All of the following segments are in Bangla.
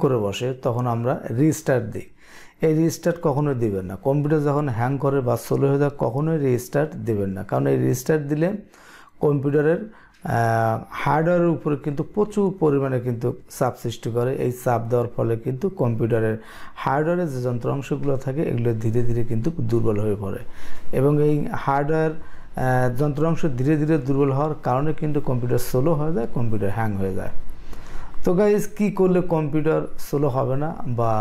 করে বসে তখন আমরা রিস্টার্ট দিই। এই রিস্টার্ট কখনোই দিবেন না। কম্পিউটার যখন হ্যাং করে বা স্লো হয়ে যায় কখনোই রিস্টার্ট দিবেন না, কারণ এই রিস্টার্ট দিলে কম্পিউটারের হার্ডওয়্যারের উপরে কিন্তু প্রচুর পরিমাণে কিন্তু চাপ সৃষ্টি করে। এই চাপ দেওয়ার ফলে কিন্তু কম্পিউটারের হার্ডওয়্যারের যে যন্ত্রাংশগুলো থাকে এগুলো ধীরে ধীরে কিন্তু দুর্বল হয়ে পড়ে, এবং এই হার্ডওয়্যার যন্ত্রাংশ ধীরে ধীরে দুর্বল হওয়ার কারণে কিন্তু কম্পিউটার স্লো হয়ে যায়, কম্পিউটার হ্যাং হয়ে যায়। তো গাইজ, কী করলে কম্পিউটার স্লো হবে না বা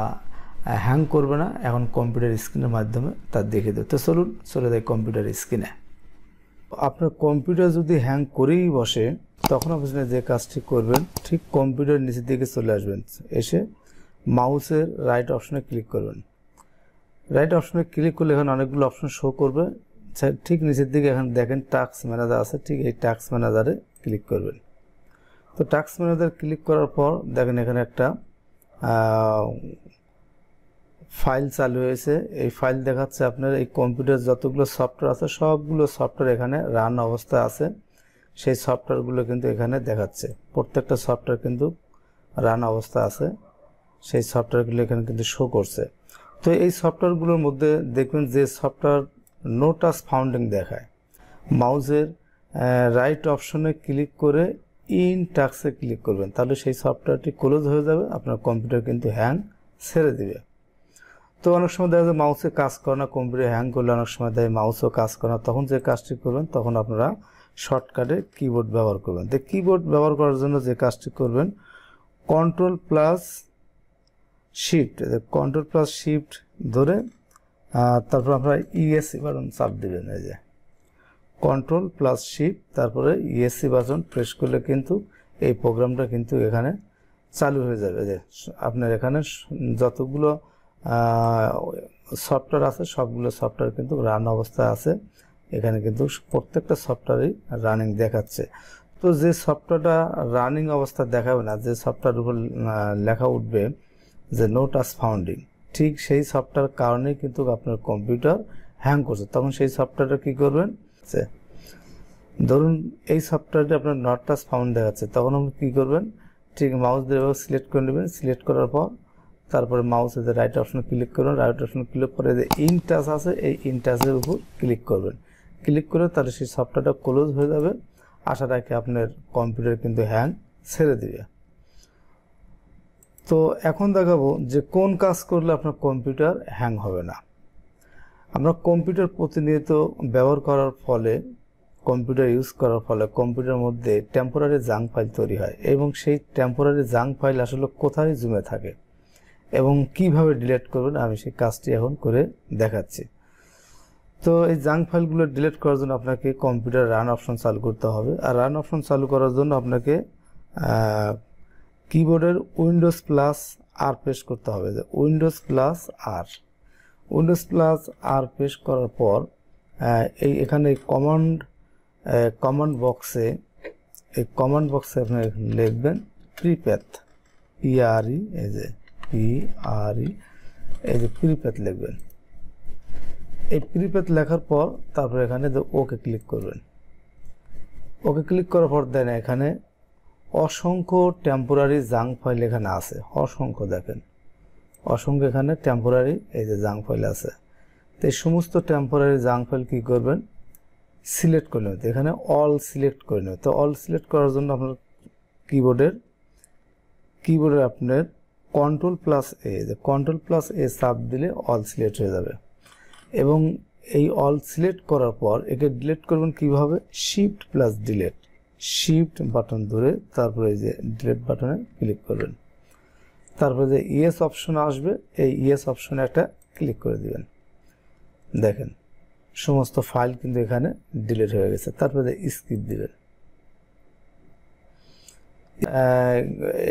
হ্যাং করবে না, এখন কম্পিউটার স্ক্রিনের মাধ্যমে তা দেখে দেবে। তো চলুন চলে যায় কম্পিউটার স্ক্রিনে। আপনার কম্পিউটার যদি হ্যাং করেই বসে তখন আপনি যে কাজটি করবেন, ঠিক কম্পিউটার নিচের দিকে চলে আসবেন, এসে মাউসের রাইট অপশনে ক্লিক করবেন। রাইট অপশনে ক্লিক করলে এখানে অনেকগুলো অপশন শো করবে। ঠিক নিচের দিকে এখানে দেখেন টাস্ক ম্যানেজার আছে, ঠিক এই টাস্ক ম্যানেজারে ক্লিক করবেন। তো টাস্ক ম্যানেজার ক্লিক করার পর দেখেন এখানে একটা ফাইল চালু হয়েছে। এই ফাইল দেখাচ্ছে আপনার এই কম্পিউটার যতগুলো সফটওয়্যার আছে সবগুলো সফটওয়্যার এখানে রান অবস্থায় আছে। সেই সফটওয়্যারগুলো কিন্তু এখানে দেখাচ্ছে, প্রত্যেকটা সফটওয়্যার কিন্তু রান অবস্থা আছে, সেই সফটওয়্যারগুলো এখানে কিন্তু শো করছে। তো এই সফটওয়্যারগুলোর মধ্যে দেখবেন যে সফটওয়্যার নো টাচ ফাউন্ডিং দেখায়, মাউসের রাইট অপশনে ক্লিক করে ইন টাস্কে ক্লিক করবেন, তাহলে সেই সফটওয়্যারটি ক্লোজ হয়ে যাবে, আপনার কম্পিউটার কিন্তু হ্যাং ছেড়ে দিবে। তো অনেক সময় দেখা যায় মাউসে কাজ করে না, কম্পিউটার হ্যাং করলে অনেক সময় দেখা মাউসও কাজ করে না, তখন যে কাজটি করবেন তখন আপনারা শর্টকাটে কিবোর্ড ব্যবহার করবেন। তো কিবোর্ড ব্যবহার করার জন্য যে কাজটি করবেন, কন্ট্রোল প্লাস শিফট ধরে তারপর আপনারা ইএসসি বাটন চাপ দেবেন। এই যে কন্ট্রোল প্লাস শিফট তারপরে ইএসসি বাটন প্রেস করলে কিন্তু এই প্রোগ্রামটা কিন্তু এখানে চালু হয়ে যাবে। যে আপনার এখানে যতগুলো সফটওয়্যার আছে সবগুলো সফটওয়্যার কিন্তু রান অবস্থায় আছে, এখানে কিন্তু প্রত্যেকটা সফটওয়্যারই রানিং দেখাচ্ছে। তো যে সফটওয়্যারটা রানিং অবস্থা দেখাবে না, যে সফটওয়্যার উপর লেখা উঠবে যে নো টাচ ফাউন্ডিং, ঠিক সেই সফটওয়্যার কারণেই কিন্তু আপনার কম্পিউটার হ্যাং করছে। তখন সেই সফটওয়্যারটা কী করবেন, ধরুন এই সফটওয়্যারটি আপনার নট টাচ ফাউন্ড দেখাচ্ছে, তখন আপনি কী করবেন, ঠিক মাউস দিয়ে সিলেক্ট করে নেবেন। সিলেক্ট করার পর তারপরে মাউসে যে রাইট অপশনে ক্লিক করবেন, রাইট অপশনে ক্লিক করে যে ইন টাচ আছে এই ইন টাচের উপর ক্লিক করবেন। ক্লিক করে তাহলে সেই সফটওয়্যারটা ক্লোজ হয়ে যাবে। আশা রাখি আপনার কম্পিউটার কিন্তু হ্যাং ছেড়ে দিবে। তো এখন দেখাবো যে কোন কাজ করলে আপনার কম্পিউটার হ্যাং হবে না। আমরা কম্পিউটার প্রতিনিয়ত ব্যবহার করার ফলে, কম্পিউটার ইউজ করার ফলে কম্পিউটারের মধ্যে টেম্পোরারি জাঙ্ক ফাইল তৈরি হয়, এবং সেই টেম্পোরারি জাঙ্ক ফাইল আসলে কোথায় জমে থাকে এবং কিভাবে ডিলিট করবেন আমি সেই কাজটি এখন করে দেখাচ্ছি। তো এই জাঙ্ক ফাইলগুলো ডিলিট করার জন্য আপনাকে কম্পিউটার রান অপশন চালু করতে হবে। আর রান অপশন চালু করার জন্য আপনাকে কিবোর্ডের উইন্ডোজ প্লাস আর প্রেস করতে হবে। যে উইন্ডোজ প্লাস আর প্রেস করার পর এখানে কমান্ড বক্সে আপনি লিখবেন প্রিপ্যাথ, পিআরই, এই যে প্রিপ্যাথ লিখবেন। এই প্রিপ্যাথ লেখার পর তারপর এখানে ওকে ক্লিক করবেন। ওকে ক্লিক করার পর দেন এখানে অসংখ্য টেম্পোরারি জাঙ্ক ফাইল এখানে আছে, অসংখ্য, দেখেন অসংখ্য এখানে টেম্পোরারি এই যে জাঙ্ক ফাইল আছে। তো এই সমস্ত টেম্পোরারি জাঙ্ক ফাইল কী করবেন, সিলেক্ট করে নেবেন। এখানে অল সিলেক্ট করে নেবেন। তো অল সিলেক্ট করার জন্য আপনার কিবোর্ডের আপনার কন্ট্রোল প্লাস এ চাপ দিলে অল সিলেক্ট হয়ে যাবে। এবং এই অল সিলেক্ট করার পর একে ডিলিট করবেন কিভাবে, শিফট বাটন ধরে তারপরে এই যে ডিলিট বাটনে ক্লিক করবেন। তারপরে যে ইয়েস অপশন আসবে, এই ইয়েস অপশনে একটা ক্লিক করে দিবেন। দেখেন সমস্ত ফাইল কিন্তু এখানে ডিলিট হয়ে গেছে। তারপরে যে স্কিপ দিবেন,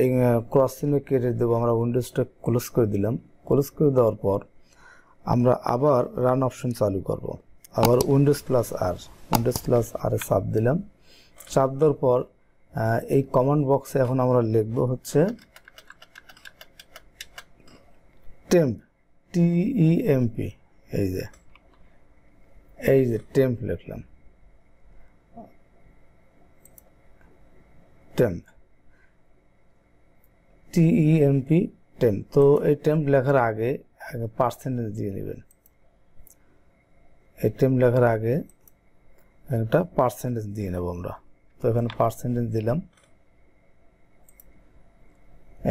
এই ক্রস চিহ্ন কেটে দেবো। আমরা উইন্ডোজটা ক্লোজ করে দিলাম। ক্লোজ করে দেওয়ার পর আমরা আবার রান অপশন চালু করব। আবার উইন্ডোজ প্লাস আর চাপ দিলাম। চাপ দেওয়ার পর এই কমান্ড বক্সে এখন আমরা লিখব হচ্ছে টেম্প, TEMP, এই যে টেম্প লিখলাম, TEMP টেম্প। তো এই টেম্প লেখার আগে পার্সেন্টেজ দিয়ে নেবেন। এই টেম্প লেখার আগে একটা পার্সেন্টেজ দিয়ে নেব আমরা। তো এখানে পার্সেন্টেজ দিলাম,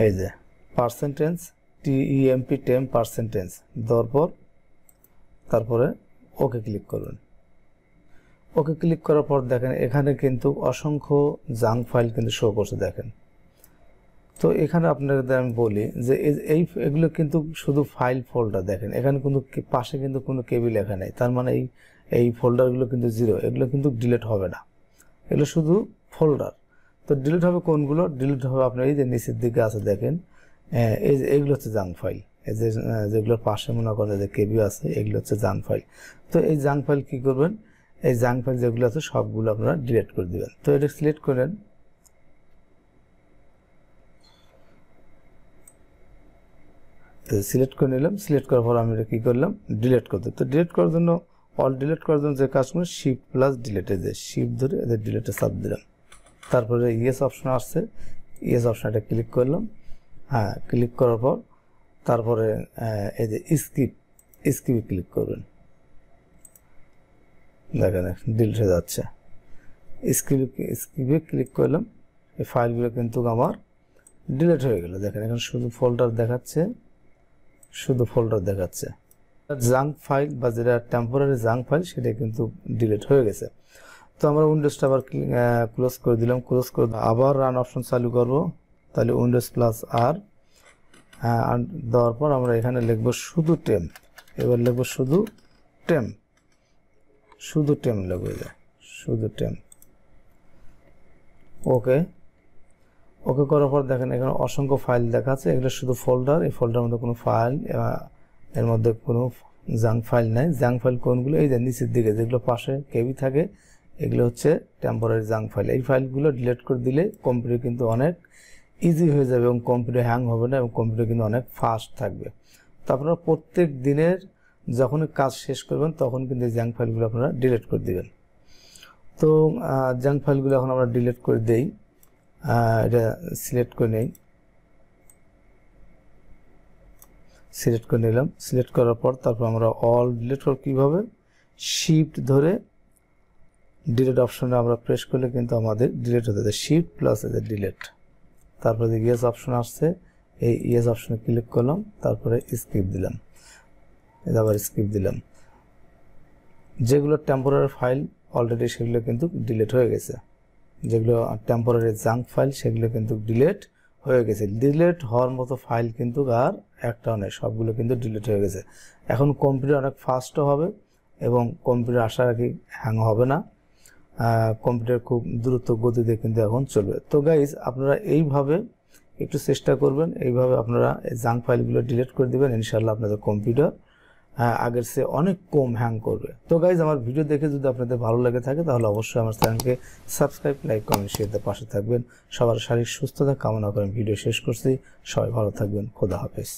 এই যে পার্সেন্টেজ TEMP টেম্প পার্সেন্টেজ দেওয়ার পর তারপরে ওকে ক্লিক করবেন। ওকে ক্লিক করার পর দেখেন এখানে কিন্তু অসংখ্য জাঙ্ক ফাইল কিন্তু শো করছে দেখেন। তো এখানে আপনাদের আমি বলি যে এগুলো কিন্তু শুধু ফাইল ফোল্ডার, দেখেন এখানে কিন্তু পাশে কিন্তু কোনো কেবি লেখা নেই, তার মানে এই ফোল্ডারগুলো কিন্তু জিরো, এগুলো কিন্তু ডিলিট হবে না, এগুলো শুধু ফোল্ডার। তো ডিলিট হবে কোনগুলো? ডিলিট হবে আপনার এই যে নিচের দিকে আছে দেখেন, এই যে এগুলো হচ্ছে জাঙ্ক ফাইল, এই যে যেগুলোর পাশে মনে করেন যে কেবি আছে এগুলো হচ্ছে জাঙ্ক ফাইল। তো এই জাঙ্ক ফাইল কী করবেন? এই জাঙ্ক ফাইল যেগুলো আছে সবগুলো আপনারা ডিলিট করে দেবেন। তো এটা সিলেক্ট করেন, সিলেক্ট করে নিলাম। সিলেক্ট করার পর আমি এটা কী করলাম? ডিলিট করতে। তো ডিলিট করার জন্য অল ডিলিট করার জন্য যে কাজ করুন শিফট প্লাস ডিলিটে যে শিফট ধরে এদের ডিলিটে চাপ দিলাম। তারপরে ইয়েস অপশন আসছে, ইয়েস অপশনটা ক্লিক করলাম। হ্যাঁ, ক্লিক করার পর তারপরে এই যে স্কিপে ক্লিক করবেন, দেখেন ডিলিট হয়ে যাচ্ছে। স্কিপে ক্লিক করলাম, এই ফাইলগুলো কিন্তু আমার ডিলিট হয়ে গেল। দেখেন এখন শুধু ফোল্ডার দেখাচ্ছে, শুধু ফোল্ডার দেখাচ্ছে। জাঙ্ক ফাইল বা যেটা টেম্পোরারি জাঙ্ক ফাইল সেটা কিন্তু ডিলিট হয়ে গেছে। তো আমরা উইন্ডোজটা আবার ক্লোজ করে দিলাম। ক্লোজ করে আবার রান অপশন চালু করব, তাহলে উইন্ডোজ প্লাস আর দেওয়ার পর আমরা এখানে লিখব শুধু টেম্প। এবার লিখব শুধু টেম্প, শুধু টেম্প লিখব, শুধু টেম্প। ওকে, ওকে করার পর দেখেন এখানে অসংখ্য ফাইল দেখাচ্ছে, এগুলো শুধু ফোল্ডার। এই ফোল্ডারের মধ্যে কোনো ফাইল, এর মধ্যে কোনো জাঙ্ক ফাইল নাই। জাঙ্ক ফাইল কোনগুলো? এই যে নিচের দিকে যেগুলো পাশে কেবি থাকে এগুলো হচ্ছে টেম্পোরারি জাঙ্ক ফাইল। এই ফাইলগুলো ডিলিট করে দিলে কম্পিউটার কিন্তু অনেক ইজি হয়ে যাবে এবং কম্পিউটার হ্যাং হবে না এবং কম্পিউটার কিন্তু অনেক ফাস্ট থাকবে। তো আপনারা প্রত্যেক দিনের যখন কাজ শেষ করবেন তখন কিন্তু এই জাঙ্ক ফাইলগুলো আপনারা ডিলিট করে দেবেন। তো জাঙ্ক ফাইলগুলো এখন আমরা ডিলিট করে দেই। এটা সিলেক্ট করে নেই, সিলেক্ট করে নিলাম। সিলেক্ট করার পর তারপর আমরা অল ডিলিট করব কীভাবে? শিফট ধরে ডিলিট অপশনে আমরা প্রেস করলে কিন্তু আমাদের ডিলিট হতে যায়। শিফট প্লাস এদের ডিলিট। তারপরে যে ইয়েস অপশন আসছে, এই ইয়েস অপশনে ক্লিক করলাম, তারপরে স্কিপ দিলাম, আবার স্কিপ দিলাম। যেগুলো টেম্পোরারি ফাইল অলরেডি সেগুলো কিন্তু ডিলিট হয়ে গেছে, যেগুলো টেম্পোরারি জাঙ্ক ফাইল সেগুলো কিন্তু ডিলিট হয়ে গেছে। ডিলিট হওয়ার মতো ফাইল কিন্তু আর একটাও নেই, সবগুলো কিন্তু ডিলিট হয়ে গেছে। এখন কম্পিউটার অনেক ফাস্টও হবে এবং কম্পিউটার আশা রাখি হ্যাং হবে না, কম্পিউটার খুব দ্রুত গতিতে কিন্তু এখন চলবে। তো গাইজ আপনারা এইভাবে একটু চেষ্টা করবেন, এইভাবে আপনারা এই জাঙ্ক ফাইলগুলো ডিলিট করে দেবেন, ইনশাআল্লাহ আপনাদের কম্পিউটার আগের চেয়ে অনেক কম হ্যাং করবে। তো গাইজ আমার ভিডিও দেখে যদি আপনাদের ভালো লাগে থাকে তাহলে অবশ্যই আমার চ্যানেলকে সাবস্ক্রাইব, লাইক, কমেন্ট, শেয়ার পাশে থাকবেন। সবার শারীরিক সুস্থতা কামনা করেন ভিডিও শেষ করছি। সবাই ভালো থাকবেন, খোদা হাফেজ।